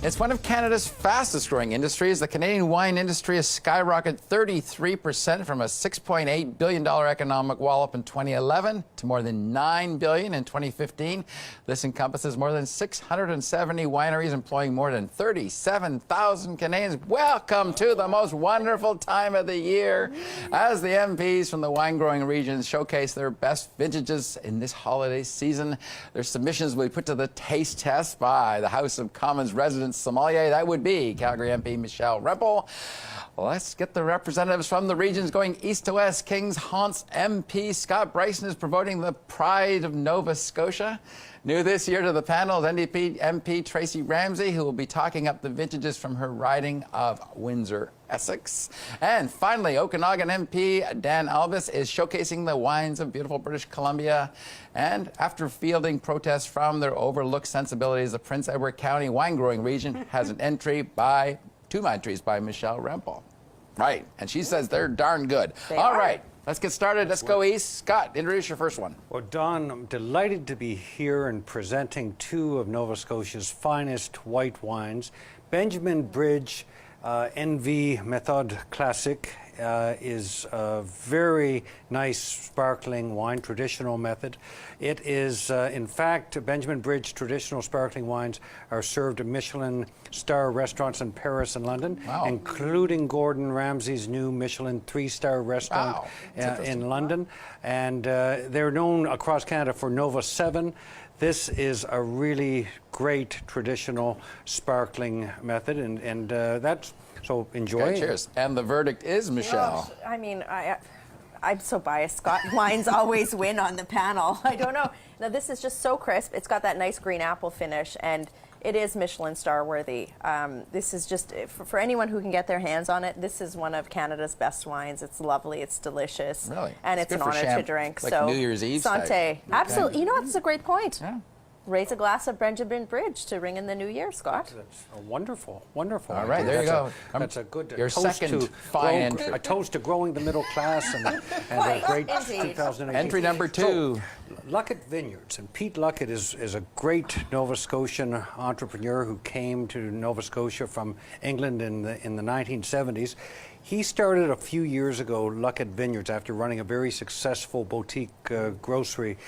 It's one of Canada's fastest growing industries. The Canadian wine industry has skyrocketed 33% from a $6.8 billion economic wallop in 2011 to more than $9 billion in 2015. This encompasses more than 670 wineries employing more than 37,000 Canadians. Welcome to the most wonderful time of the year as the MPs from the wine growing regions showcase their best vintages in this holiday season. Their submissions will be put to the taste test by the House of Commons resident sommelier. That would be Calgary MP Michelle Rempel. Let's get the representatives from the regions going east to west. Kings Haunt's MP Scott Bryson is promoting the pride of Nova Scotia. New this year to the panel is NDP MP Tracy Ramsey, who will be talking up the vintages from her riding of Windsor, Essex. And finally, Okanagan MP Dan Albus is showcasing the wines of beautiful British Columbia. And after fielding protests from their overlooked sensibilities, the Prince Edward County wine growing region has an entry by two entries by Michelle Rempel. Right, and she says they're darn good. All right. Let's get started. Let's go east. Scott, introduce your first one. Well, Don, I'm delighted to be here and presenting two of Nova Scotia's finest white wines. Benjamin Bridge NV Method Classic is a very nice sparkling wine, traditional method. It is, in fact, Benjamin Bridge traditional sparkling wines are served at Michelin star restaurants in Paris and London, including Gordon Ramsay's new Michelin 3-star restaurant in London. And they're known across Canada for Nova 7. This is a really great traditional sparkling method, and that's, so enjoy. Okay, cheers. And the verdict is Michelle. I mean, I'm so biased. Scott wines always win on the panel. I don't know. Now, this is just so crisp. It's got that nice green apple finish, and it is Michelin star worthy. This is just, for anyone who can get their hands on it, this is one of Canada's best wines. It's lovely, it's delicious. Really? And it's an honor to drink. Like so New Year's Eve Santé. type. Absolutely. You know what? That's a great point. Yeah. Raise a glass of Benjamin Bridge to ring in the new year, Scott. That's a wonderful, wonderful. All right, there you go. That's a good your toast second to fine entry. A toast to growing the middle class and a great Indeed. 2018. Entry number 2. So, Luckett Vineyards, and Pete Luckett is a great Nova Scotian entrepreneur who came to Nova Scotia from England in the 1970s. He started a few years ago Luckett Vineyards after running a very successful boutique grocery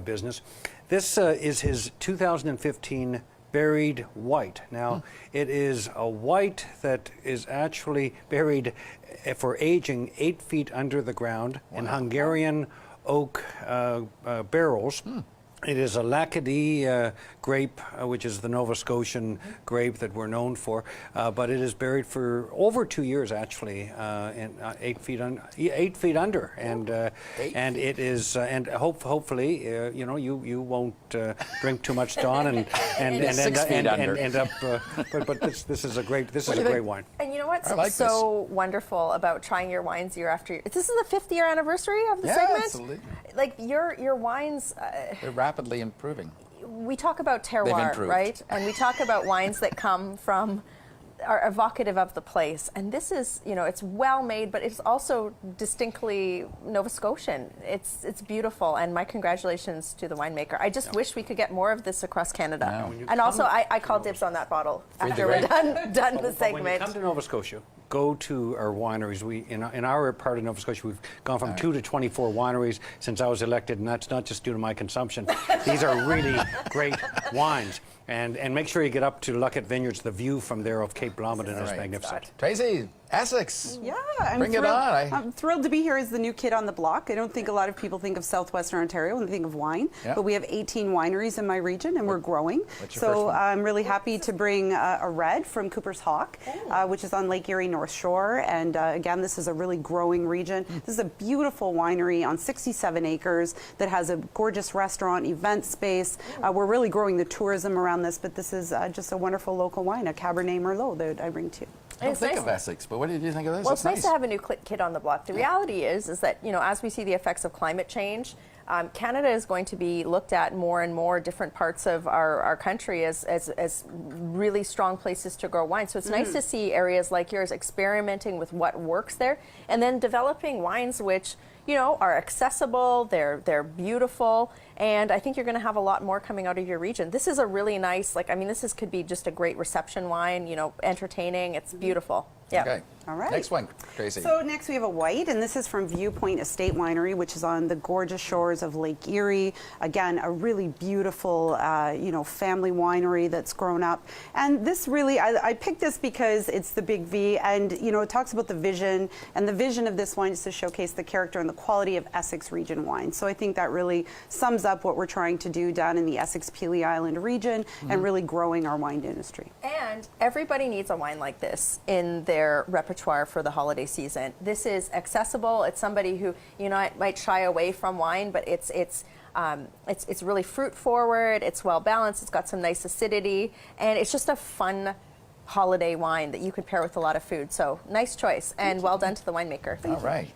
business. This is his 2015 buried white. Now, it is a white that is actually buried for aging 8 feet under the ground in Hungarian oak barrels. It is a Lacadie grape, which is the Nova Scotian grape that we're known for, but it is buried for over 2 years, actually, in 8 feet under, and it is, and hopefully, you know, you won't drink too much, Don, and end up. But this is a great wine. And you know what's like so wonderful about trying your wines year after year? This is the 5th year anniversary of the segment. Absolutely. Like your wines. They're rapidly improving. We talk about terroir, right? And we talk about wines that come from, are evocative of the place. And this is, you know, it's well made, but it's also distinctly Nova Scotian. It's beautiful, and my congratulations to the winemaker. I just wish we could get more of this across Canada. And also, I call dibs on that bottle after we're done the segment. When you come to Nova Scotia, go to our wineries. In our part of Nova Scotia, we've gone from 2 to 24 wineries since I was elected, and that's not just due to my consumption. These are really great wines. And make sure you get up to Luckett Vineyards. The view from there of Cape Blomidon is magnificent. Tracy, Essex. Yeah, Bring it on. I'm thrilled to be here as the new kid on the block. I don't think a lot of people think of Southwestern Ontario when they think of wine, but we have 18 wineries in my region, and we're growing. So I'm really happy to bring a red from Cooper's Hawk, which is on Lake Erie North Shore. And again, this is a really growing region. This is a beautiful winery on 67 acres that has a gorgeous restaurant, event space. We're really growing the tourism around this, but this is just a wonderful local wine, a Cabernet Merlot that I bring to. I don't think of Essex, but what did you think of this? Well, it's nice to have a new kid on the block. The reality is that, you know, as we see the effects of climate change, Canada is going to be looked at more and more different parts of our country as really strong places to grow wine. So it's nice to see areas like yours experimenting with what works there, and then developing wines which, are accessible, they're beautiful, and I think you're going to have a lot more coming out of your region. This is a really nice, could be just a great reception wine, entertaining. It's beautiful. Yeah. Okay. All right. Next one, Tracy. So next we have a white, and this is from Viewpoint Estate Winery, which is on the gorgeous shores of Lake Erie. Again, a really beautiful, family winery that's grown up. And this really, I picked this because it's the big V, and it talks about the vision, and the vision of this wine is to showcase the character and the quality of Essex region wine. So I think that really sums up what we're trying to do down in the Essex Pelee Island region, and really growing our wine industry. And everybody needs a wine like this in their repertoire for the holiday season. This is accessible. It's somebody who might shy away from wine, but it's really fruit forward. It's well balanced. It's got some nice acidity, and it's just a fun holiday wine that you could pair with a lot of food. So nice choice, and well done to the winemaker. All right,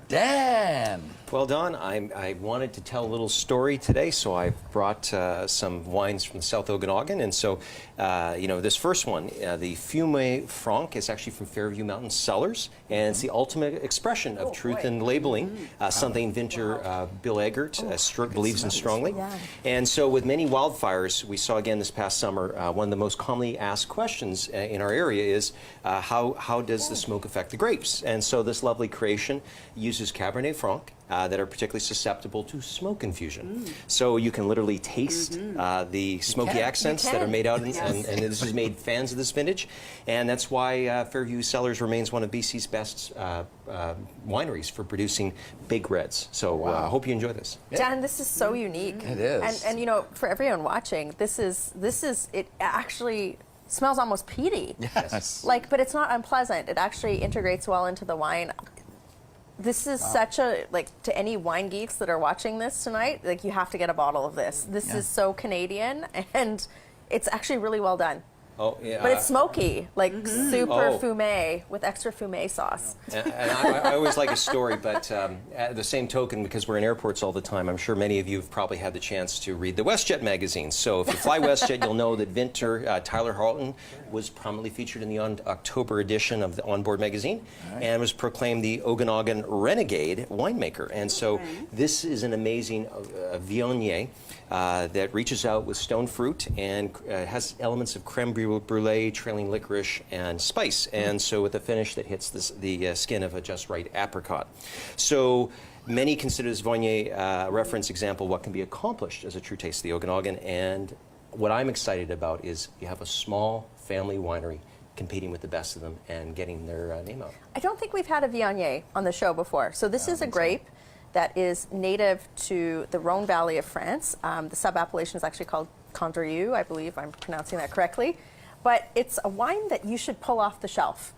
Dan. Well, Don, I wanted to tell a little story today, so I brought some wines from South Okanagan. And so, this first one, the Fumé Franc, is actually from Fairview Mountain Cellars, and it's the ultimate expression of truth in labeling, something Vinter Bill Eggert believes in strongly. Yeah. And so with many wildfires, we saw again this past summer, one of the most commonly asked questions in our area is, how does the smoke affect the grapes? And so this lovely creation uses Cabernet Franc, that are particularly susceptible to smoke infusion. So you can literally taste the smoky accents that are made out, and this has made fans of this vintage. And that's why Fairview Cellars remains one of BC's best wineries for producing big reds. So I hope you enjoy this. Dan, this is so unique. It is. And for everyone watching, this is it actually smells almost peaty. Yes. But it's not unpleasant. It actually integrates well into the wine. This is such a, to any wine geeks that are watching this tonight, you have to get a bottle of this. This is so Canadian, and it's actually really well done. Oh, yeah. But it's smoky, super fumé with extra fumé sauce. And I always like a story, but at the same token, because we're in airports all the time, I'm sure many of you have probably had the chance to read the WestJet magazine. So if you fly WestJet, you'll know that Vinter Tyler Harleton was prominently featured in the October edition of the Onboard magazine, and was proclaimed the Okanagan Renegade winemaker. And so this is an amazing Viognier that reaches out with stone fruit and has elements of creme brulee, trailing licorice, and spice. And so with a finish that hits the skin of a just right apricot. So many consider this Viognier a reference example of what can be accomplished as a true taste of the Okanagan. And what I'm excited about is you have a small family winery competing with the best of them and getting their name out. I don't think we've had a Viognier on the show before. So this is a grape that is native to the Rhone Valley of France. The sub-appellation is actually called Condrieu. I believe I'm pronouncing that correctly. But it's a wine that you should pull off the shelf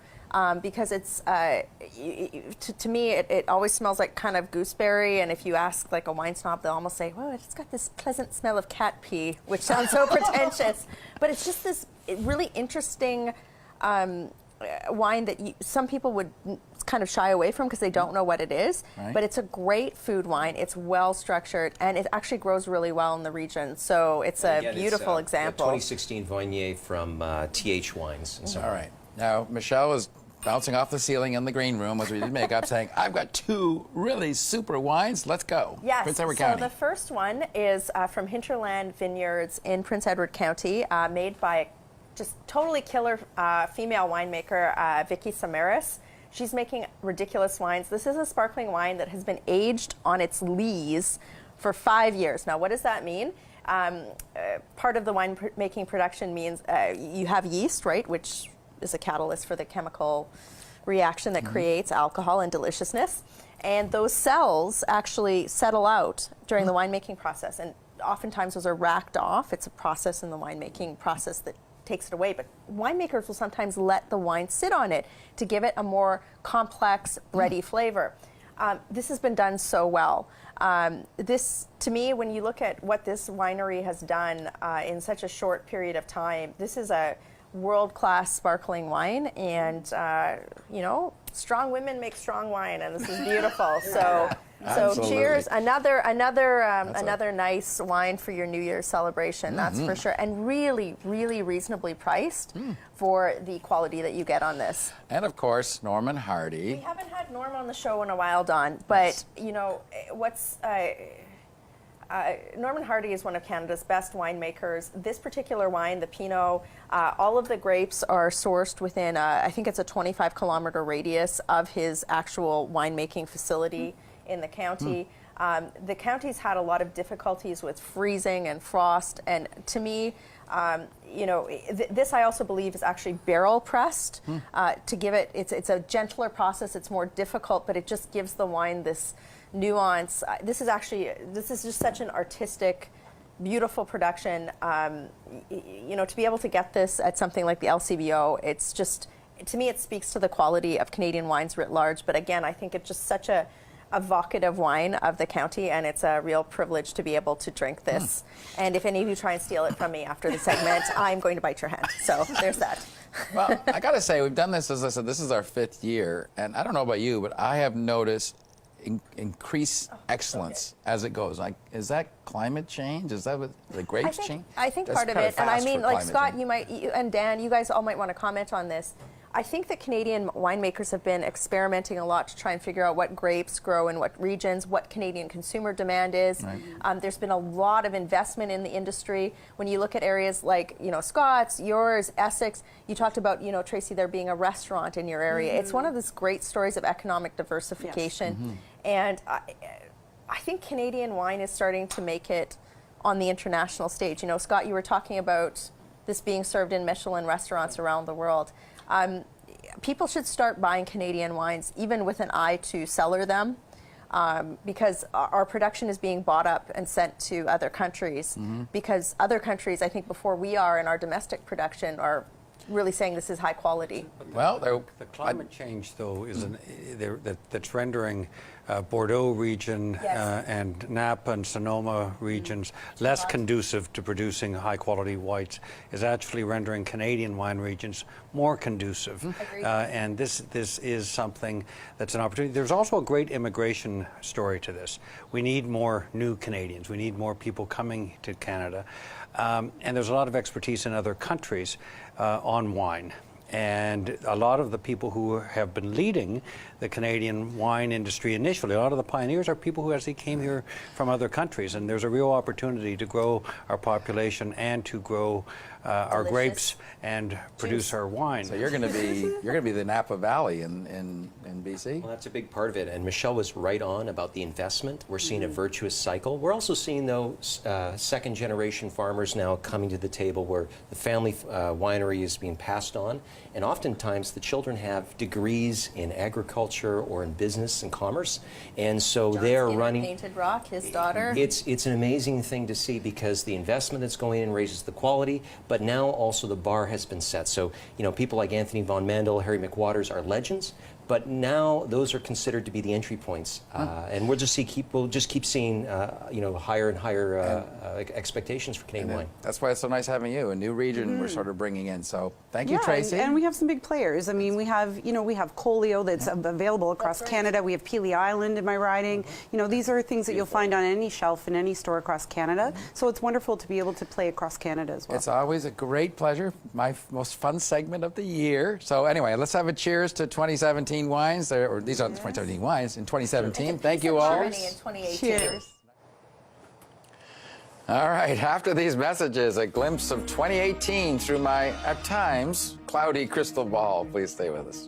because it's, to me, it always smells like kind of gooseberry. And if you ask a wine snob, they'll almost say, well, it's got this pleasant smell of cat pee, which sounds so pretentious. But it's just this really interesting wine that some people would kind of shy away from because they don't know what it is. Right. But it's a great food wine. It's well structured, and it actually grows really well in the region. So it's a beautiful example. 2016 Viognier from TH Wines. So. All right. Now, Michelle was bouncing off the ceiling in the green room as we did makeup saying, I've got two really super wines. Let's go. Yes. Prince Edward so County. The first one is from Hinterland Vineyards in Prince Edward County, made by just totally killer female winemaker, Vicky Samaras. She's making ridiculous wines. This is a sparkling wine that has been aged on its lees for 5 years. Now, what does that mean? Part of the wine making production means you have yeast, right, which is a catalyst for the chemical reaction that creates alcohol and deliciousness. And those cells actually settle out during the winemaking process. And oftentimes those are racked off. It's a process in the winemaking process that takes it away, but winemakers will sometimes let the wine sit on it to give it a more complex, bready flavor. This has been done so well. This, to me, when you look at what this winery has done in such a short period of time, this is a world-class sparkling wine, and strong women make strong wine, and this is beautiful. So Absolutely. cheers! Another nice wine for your New Year's celebration. That's for sure, and really, really reasonably priced for the quality that you get on this. And of course, Norman Hardy. We haven't had Norm on the show in a while, Don, but you know what's. Norman Hardy is one of Canada's best winemakers. This particular wine, the Pinot, all of the grapes are sourced within, I think it's a 25-kilometer radius of his actual winemaking facility in the county. The county's had a lot of difficulties with freezing and frost, and to me, you know, this I also believe is actually barrel pressed to give it. It's a gentler process. It's more difficult, but it just gives the wine this nuance. This is just such an artistic, beautiful production. You know, to be able to get this at something like the LCBO, it's just, to me, it speaks to the quality of Canadian wines writ large. But again, I think it's just such a evocative wine of the county, and it's a real privilege to be able to drink this. And if any of you try and steal it from me after the segment, I'm going to bite your hand. So there's that. Well, I got to say, we've done this, as I said, this is our 5th year, and I don't know about you, but I have noticed increased excellence as it goes. Like, is that climate change? Is that what the grapes change? I think part of it, and I mean, like Scott, and Dan, you guys all might want to comment on this. I think that Canadian winemakers have been experimenting a lot to try and figure out what grapes grow in what regions, what Canadian consumer demand is. Right. There's been a lot of investment in the industry. When you look at areas like, you know, Scott's, yours, Essex, you talked about, you know, Tracy, there being a restaurant in your area. It's one of those great stories of economic diversification. Yes. And I think Canadian wine is starting to make it on the international stage. You know, Scott, you were talking about this being served in Michelin restaurants around the world. People should start buying Canadian wines, even with an eye to cellar them, because our production is being bought up and sent to other countries. Because other countries, I think, before we are in our domestic production, are really saying this is high quality. Well, the climate change, though, is that's rendering Bordeaux region and Napa and Sonoma regions less conducive to producing high-quality whites, is actually rendering Canadian wine regions more conducive. And this is something that's an opportunity. There's also a great immigration story to this. We need more new Canadians. We need more people coming to Canada. And there's a lot of expertise in other countries on wine. And a lot of the people who have been leading the Canadian wine industry initially, a lot of the pioneers are people who actually came here from other countries. And there's a real opportunity to grow our population and to grow our grapes and produce our wine. So you're going to be the Napa Valley in BC. Well, that's a big part of it. And Michelle was right on about the investment. We're seeing a virtuous cycle. We're also seeing, though, second-generation farmers now coming to the table where the family winery is being passed on. And oftentimes the children have degrees in agriculture or in business and commerce. And so they're running. Painted Rock, his daughter. It's an amazing thing to see, because the investment that's going in raises the quality, but now also the bar has been set. So, you know, people like Anthony Von Mandel, Harry McWaters are legends, but now those are considered to be the entry points, and we'll just keep seeing you know, higher and higher expectations for Canadian wine. That's why it's so nice having you, a new region we're sort of bringing in. So thank you, Tracy. And we have some big players. I mean, we have Colio that's available across Canada. We have Pelee Island in my riding. You know, these are things that you'll find on any shelf in any store across Canada. So it's wonderful to be able to play across Canada as well. It's always a great pleasure. My most fun segment of the year. So anyway, let's have a cheers to 2017 wines. Or these aren't the 2017 wines. In 2017. Thank you all. Cheers. All right, after these messages, a glimpse of 2018 through my, at times, cloudy crystal ball. Please stay with us.